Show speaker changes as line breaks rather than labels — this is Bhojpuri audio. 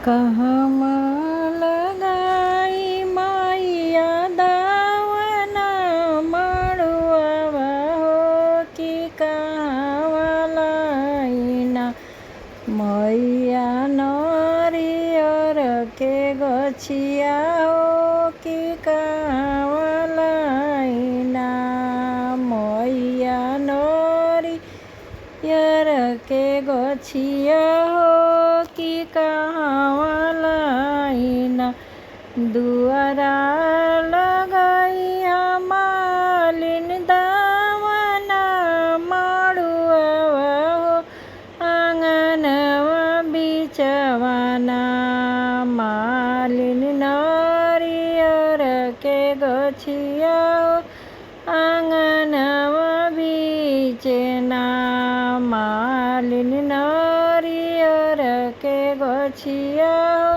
कहमा लगाई मैया दावना मड़ुआ हो कि कहवा लाइना मैया नरियर के गछिया हो कि कहवा लाइना मैया नरियर के गछिया हो कि कहवा लाइना दुआरा लगैया मालिन दावना मड़ुआ हो आंगनवा बिचवाना मालिन नरियर के गछिया हो आंगनवा बिचना मालिन नरियर के गछिया हो